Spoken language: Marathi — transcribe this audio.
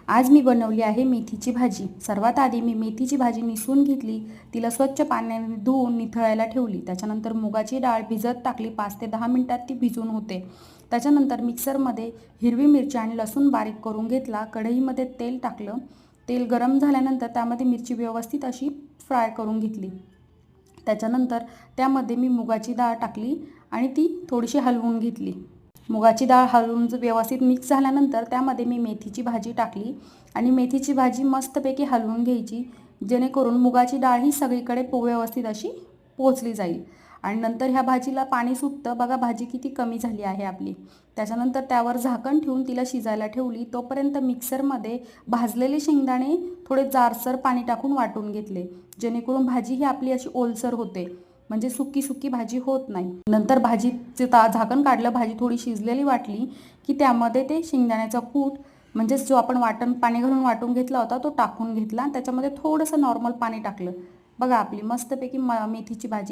आज मी बनवली आहे मेथीची भाजी। सर्वात आधी मी मेथीची भाजी निसून घेतली, तिला स्वच्छ पाण्याने धुवून निथळायला ठेवली। त्याच्यानंतर मुगाची डाळ भिजत टाकली, 5 ते 10 मिनिटात ती भिजून होते। त्याच्यानंतर मिक्सरमध्ये हिरवी मिरची आणि लसूण बारीक करून घेतला। कढईमध्ये तेल टाकलं, तेल गरम झाल्यानंतर त्यामध्ये मिरची व्यवस्थित अशी फ्राय करून घेतली। त्याच्यानंतर त्यामध्ये मी मुगाची डाळ टाकली आणि ती थोडीशी हलवून घेतली। मुगाची डाळ हलवून व्यवस्थित मिक्स झाल्यानंतर त्यामध्ये मी मेथीची भाजी टाकली आणि मेथीची भाजी मस्तपैकी हलवून घ्यायची, जेणेकरून मुगाची डाळ ही सगळीकडे व्यवस्थित अशी पोचली जाईल। आणि नंतर ह्या भाजीला पाणी सुटतं बघा, भाजी किती कमी झाली आहे आपली। त्याच्यानंतर त्यावर झाकण ठेवून तिला शिजायला ठेवली। तोपर्यंत मिक्सरमध्ये भाजलेले शेंगदाणे थोडे जाडसर पाणी टाकून वाटून घेतले, जेणेकरून भाजी ही आपली अशी ओलसर होते, म्हणजे सुकी सुकी भाजी होत नाही। नंतर भाजीचे झाकण काढलं, भाजी थोडी शिजलेली वाटली की त्यामध्ये ते शेंगदाण्याचा कूट म्हणजे जो आपण पाणी घालून वाटून घेतला होता तो टाकून घेतला। त्याच्यामध्ये थोडंसं नॉर्मल पाणी टाकलं। बघा आपली मस्तपैकी मेथीची भाजी